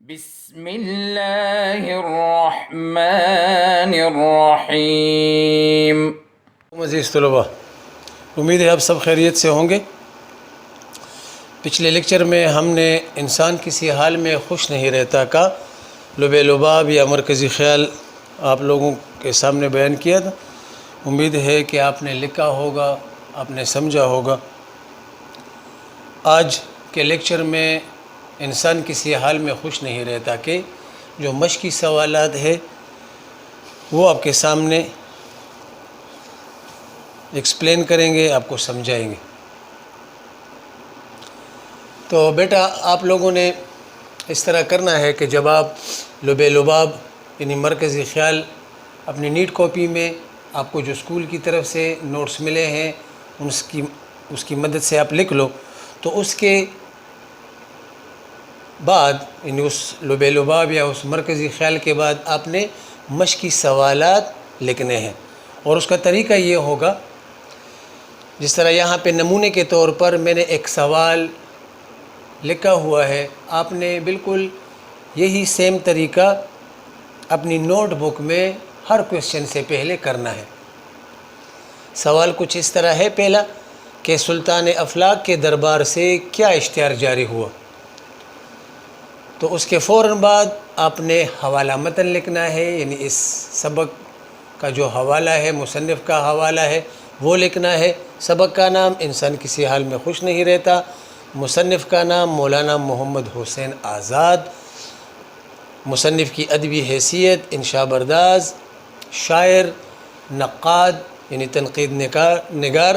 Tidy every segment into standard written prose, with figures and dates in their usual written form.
بسم اللہ الرحمن الرحیم۔ عزیز طلباء، امید ہے آپ سب خیریت سے ہوں گے۔ پچھلے لیکچر میں ہم نے انسان کسی حال میں خوش نہیں رہتا کا لب لباب یا مرکزی خیال آپ لوگوں کے سامنے بیان کیا تھا۔ امید ہے کہ آپ نے لکھا ہوگا، آپ نے سمجھا ہوگا۔ آج کے لیکچر میں انسان کسی حال میں خوش نہیں رہتا کہ جو مشقی سوالات ہے وہ آپ کے سامنے ایکسپلین کریں گے، آپ کو سمجھائیں گے۔ تو بیٹا آپ لوگوں نے اس طرح کرنا ہے کہ جب آپ لب لباب یعنی مرکزی خیال اپنی نیٹ کاپی میں آپ کو جو اسکول کی طرف سے نوٹس ملے ہیں اس کی مدد سے آپ لکھ لو، تو اس کے بعد یعنی اس لب لباب یا اس مرکزی خیال کے بعد آپ نے مشقی سوالات لکھنے ہیں، اور اس کا طریقہ یہ ہوگا جس طرح یہاں پہ نمونے کے طور پر میں نے ایک سوال لکھا ہوا ہے، آپ نے بالکل یہی سیم طریقہ اپنی نوٹ بک میں ہر کویسچن سے پہلے کرنا ہے۔ سوال کچھ اس طرح ہے، پہلا کہ سلطان افلاک کے دربار سے کیا اشتہار جاری ہوا، تو اس کے فوراً بعد آپ نے حوالہ متن لکھنا ہے، یعنی اس سبق کا جو حوالہ ہے، مصنف کا حوالہ ہے وہ لکھنا ہے۔ سبق کا نام انسان کسی حال میں خوش نہیں رہتا، مصنف کا نام مولانا محمد حسین آزاد، مصنف کی ادبی حیثیت انشا برداز، شاعر، نقاد یعنی تنقید نگار،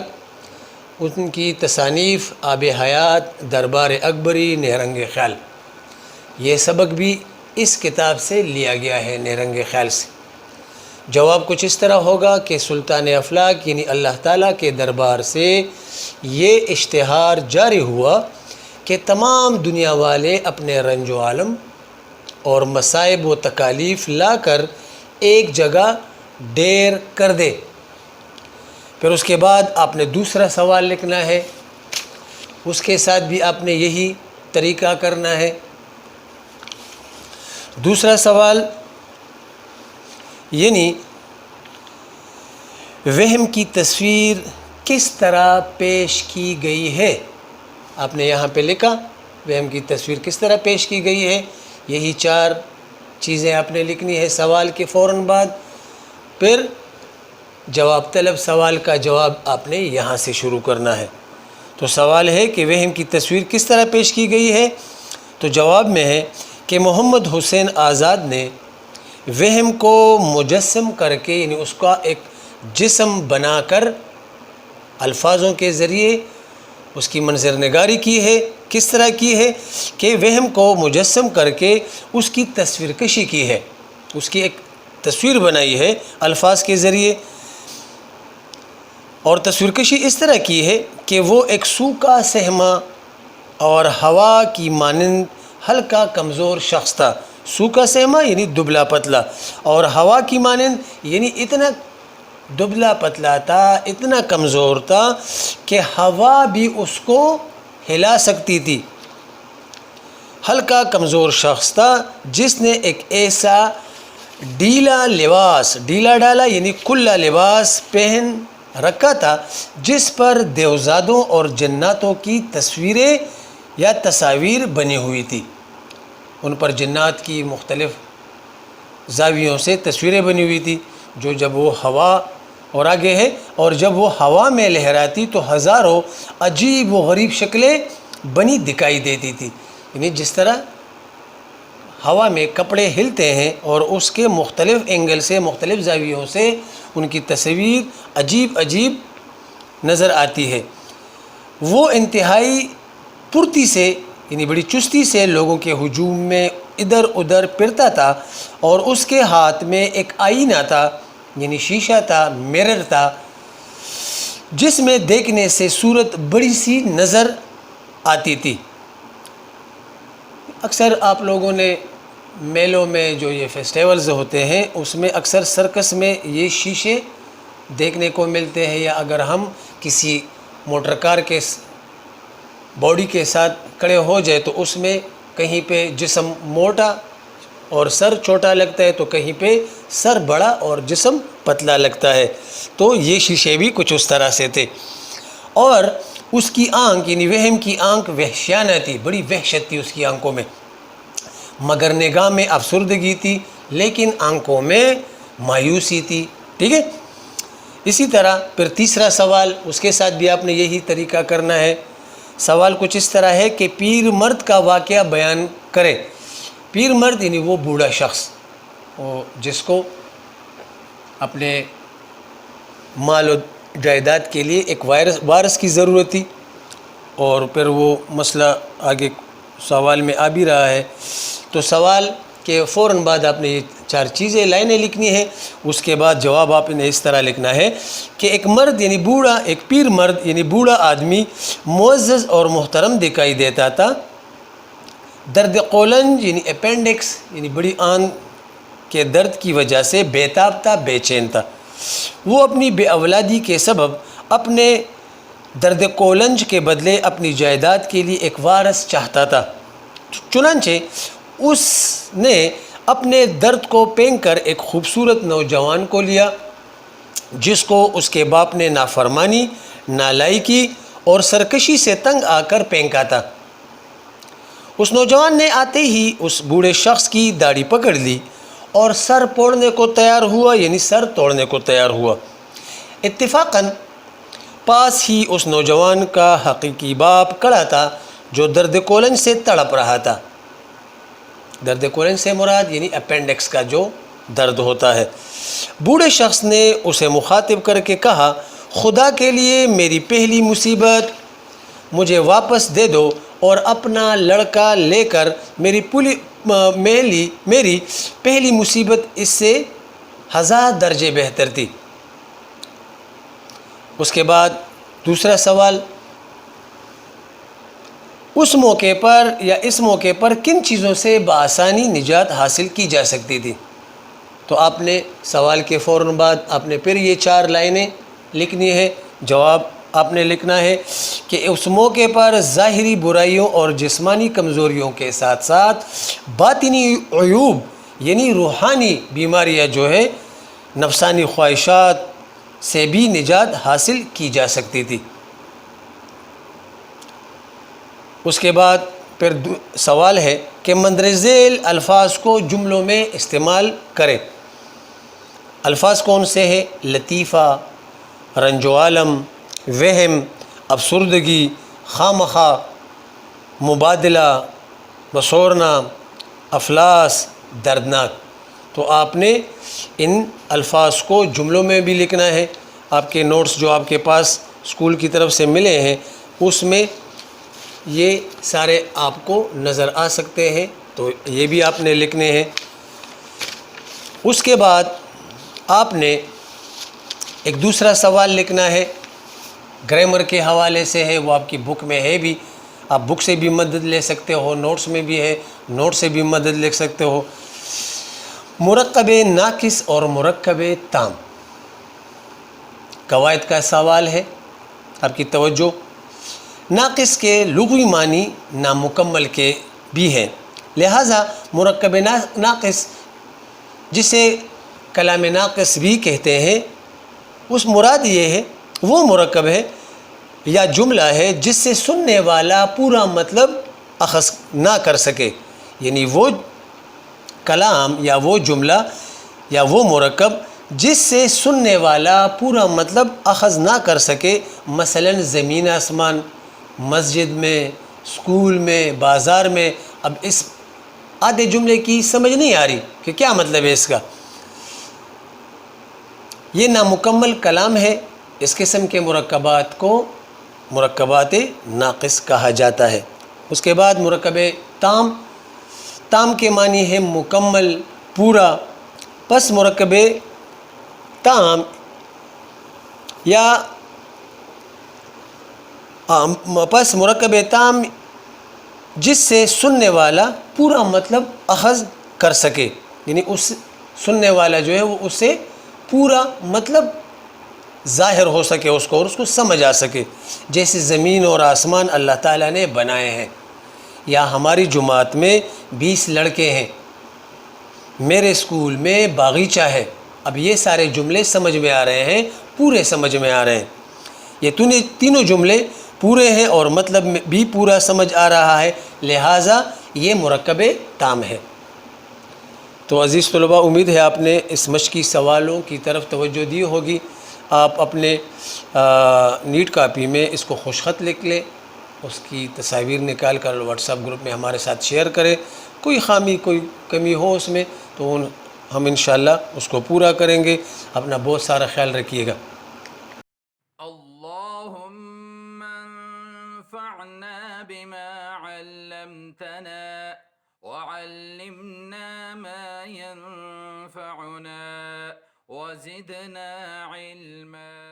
ان کی تصانیف آب حیات، دربار اکبری، نیرنگ خیال۔ یہ سبق بھی اس کتاب سے لیا گیا ہے، نیرنگ خیال سے۔ جواب کچھ اس طرح ہوگا کہ سلطان افلاک یعنی اللہ تعالیٰ کے دربار سے یہ اشتہار جاری ہوا کہ تمام دنیا والے اپنے رنج و عالم اور مصائب و تکالیف لا کر ایک جگہ ڈیر کر دے۔ پھر اس کے بعد آپ نے دوسرا سوال لکھنا ہے، اس کے ساتھ بھی آپ نے یہی طریقہ کرنا ہے۔ دوسرا سوال یعنی وہم کی تصویر کس طرح پیش کی گئی ہے، آپ نے یہاں پہ لکھا وہم کی تصویر کس طرح پیش کی گئی ہے۔ یہی چار چیزیں آپ نے لکھنی ہے سوال کے فوراً بعد۔ پھر جواب طلب، سوال کا جواب آپ نے یہاں سے شروع کرنا ہے۔ تو سوال ہے کہ وہم کی تصویر کس طرح پیش کی گئی ہے، تو جواب میں ہے کہ محمد حسین آزاد نے وہم کو مجسم کر کے یعنی اس کا ایک جسم بنا کر الفاظوں کے ذریعے اس کی منظر نگاری کی ہے۔ کس طرح کی ہے کہ وہم کو مجسم کر کے اس کی تصویر کشی کی ہے، اس کی ایک تصویر بنائی ہے الفاظ کے ذریعے، اور تصویر کشی اس طرح کی ہے کہ وہ ایک سوکھا سہما اور ہوا کی مانند ہلکا کمزور شخص تھا۔ سوکھا سہما یعنی دبلا پتلا، اور ہوا کی مانند یعنی اتنا دبلا پتلا تھا، اتنا کمزور تھا کہ ہوا بھی اس کو ہلا سکتی تھی۔ ہلکا کمزور شخص تھا جس نے ایک ایسا ڈھیلا لباس، ڈھیلا ڈالا یعنی کھلا لباس پہن رکھا تھا جس پر دیوزادوں اور جناتوں کی تصویریں یا تصاویر بنی ہوئی تھی۔ ان پر جنات کی مختلف زاویوں سے تصویریں بنی ہوئی تھی، جو جب وہ ہوا اور آگے ہے، اور جب وہ ہوا میں لہراتی تو ہزاروں عجیب و غریب شکلیں بنی دکھائی دیتی تھی۔ یعنی جس طرح ہوا میں کپڑے ہلتے ہیں اور اس کے مختلف اینگل سے، مختلف زاویوں سے ان کی تصویر عجیب عجیب نظر آتی ہے۔ وہ انتہائی پھرتی سے یعنی بڑی چستی سے لوگوں کے ہجوم میں ادھر ادھر پھرتا تھا، اور اس کے ہاتھ میں ایک آئینہ تھا یعنی شیشہ تھا، میرر تھا، جس میں دیکھنے سے صورت بڑی سی نظر آتی تھی۔ اکثر آپ لوگوں نے میلوں میں جو یہ فیسٹیولز ہوتے ہیں اس میں اکثر سرکس میں یہ شیشے دیکھنے کو ملتے ہیں، یا اگر ہم کسی موٹر کار کے باڈی کے ساتھ کھڑے ہو جائے تو اس میں کہیں پہ جسم موٹا اور سر چھوٹا لگتا ہے تو کہیں پہ سر بڑا اور جسم پتلا لگتا ہے. تو یہ شیشے بھی کچھ اس طرح سے تھے. اور اس کی آنکھ یعنی وہم کی آنکھ وحشیانہ تھی، بڑی وحشت تھی اس کی آنکھوں میں، مگر نگاہ میں افسردگی تھی لیکن آنکھوں میں مایوسی تھی. ٹھیک ہے. اسی طرح پھر تیسرا سوال، اس کے ساتھ بھی آپ نے یہی طریقہ کرنا ہے. سوال کچھ اس طرح ہے کہ پیر مرد کا واقعہ بیان کرے. پیر مرد یعنی وہ بوڑھا شخص جس کو اپنے مال و جائیداد کے لیے ایک وارث کی ضرورت تھی، اور پھر وہ مسئلہ آگے سوال میں آ بھی رہا ہے. تو سوال کے فوراً بعد آپ نے یہ 4 چیزیں لائنیں لکھنی ہیں. اس کے بعد جواب آپ نے اس طرح لکھنا ہے کہ ایک مرد یعنی بوڑھا، ایک پیر مرد یعنی بوڑھا آدمی معزز اور محترم دکھائی دیتا تھا. درد قولنج یعنی اپینڈکس یعنی بڑی آنت کے درد کی وجہ سے بیتاب تھا، بے چین تھا. وہ اپنی بے اولادی کے سبب اپنے درد قولنج کے بدلے اپنی جائیداد کے لیے ایک وارث چاہتا تھا. چنانچہ اس نے اپنے درد کو پھینک کر ایک خوبصورت نوجوان کو لیا جس کو اس کے باپ نے نافرمانی، نالائکی اور سرکشی سے تنگ آ کر پھینکا تھا. اس نوجوان نے آتے ہی اس بوڑھے شخص کی داڑھی پکڑ لی اور سر پھوڑنے کو تیار ہوا، یعنی سر توڑنے کو تیار ہوا. اتفاقاً پاس ہی اس نوجوان کا حقیقی باپ کھڑا تھا جو درد کولنج سے تڑپ رہا تھا. درد کولنج سے مراد یعنی اپینڈکس کا جو درد ہوتا ہے. بوڑھے شخص نے اسے مخاطب کر کے کہا، خدا کے لیے میری پہلی مصیبت مجھے واپس دے دو اور اپنا لڑکا لے کر میری پہلی مصیبت اس سے 1000 درجے بہتر تھی. اس کے بعد دوسرا سوال، اس موقع پر یا اس موقع پر کن چیزوں سے بآسانی نجات حاصل کی جا سکتی تھی؟ تو آپ نے سوال کے فوراً بعد آپ نے پھر یہ 4 لائنیں لکھنی ہے. جواب آپ نے لکھنا ہے کہ اس موقع پر ظاہری برائیوں اور جسمانی کمزوریوں کے ساتھ ساتھ باطنی عیوب یعنی روحانی بیماریاں جو ہے، نفسانی خواہشات سے بھی نجات حاصل کی جا سکتی تھی. اس کے بعد پھر سوال ہے کہ مندرجہ ذیل الفاظ کو جملوں میں استعمال کریں. الفاظ کون سے ہیں؟ لطیفہ، رنج و عالم، وہم، افسردگی، خواہ مبادلہ، بسورنا، افلاس، دردناک. تو آپ نے ان الفاظ کو جملوں میں بھی لکھنا ہے. آپ کے نوٹس جو آپ کے پاس اسکول کی طرف سے ملے ہیں اس میں یہ سارے آپ کو نظر آ سکتے ہیں، تو یہ بھی آپ نے لکھنے ہیں. اس کے بعد آپ نے ایک دوسرا سوال لکھنا ہے، گرامر کے حوالے سے ہے، وہ آپ کی بک میں ہے بھی، آپ بک سے بھی مدد لے سکتے ہو، نوٹس میں بھی ہے، نوٹ سے بھی مدد لے سکتے ہو. مرکب ناقص اور مرکب تام، قواعد کا سوال ہے، آپ کی توجہ. ناقص کے لغوی معنی نامکمل کے بھی ہیں، لہٰذا مرکب ناقص جسے کلام ناقص بھی کہتے ہیں، اس مراد یہ ہے وہ مرکب ہے یا جملہ ہے جس سے سننے والا پورا مطلب اخذ نہ کر سکے. یعنی وہ کلام یا وہ جملہ یا وہ مرکب جس سے سننے والا پورا مطلب اخذ نہ کر سکے. مثلا زمین آسمان، مسجد میں، اسکول میں، بازار میں. اب اس آدھے جملے کی سمجھ نہیں آ رہی کہ کیا مطلب ہے اس کا، یہ نامکمل کلام ہے. اس قسم کے مرکبات کو مرکبات ناقص کہا جاتا ہے. اس کے بعد مرکب تام، تام کے معنی ہے مکمل، پورا. پس مرکب تام یا پس مرکب تام جس سے سننے والا پورا مطلب اخذ کر سکے، یعنی اس سننے والا جو ہے وہ اس سے پورا مطلب ظاہر ہو سکے اس کو اور اس کو سمجھ آ سکے. جیسے زمین اور آسمان اللہ تعالیٰ نے بنائے ہیں، یا ہماری جماعت میں 20 لڑکے ہیں، میرے اسکول میں باغیچہ ہے۔ اب یہ سارے جملے سمجھ میں آ رہے ہیں، پورے سمجھ میں آ رہے ہیں۔ یہ تینوں جملے پورے ہیں اور مطلب بھی پورا سمجھ آ رہا ہے، لہٰذا یہ مرکب تام ہے۔ تو عزیز طلباء، امید ہے آپ نے اس مشقی سوالوں کی طرف توجہ دی ہوگی۔ آپ اپنے نیٹ کاپی میں اس کو خوش خط لکھ لیں، اس کی تصاویر نکال کر واٹس ایپ گروپ میں ہمارے ساتھ شیئر کریں۔ کوئی خامی کوئی کمی ہو اس میں تو ہم انشاءاللہ اس کو پورا کریں گے۔ اپنا بہت سارا خیال رکھیے گا۔ اللهم انفعنا بما علمتنا وعلمنا ما ينفعنا وزدنا علما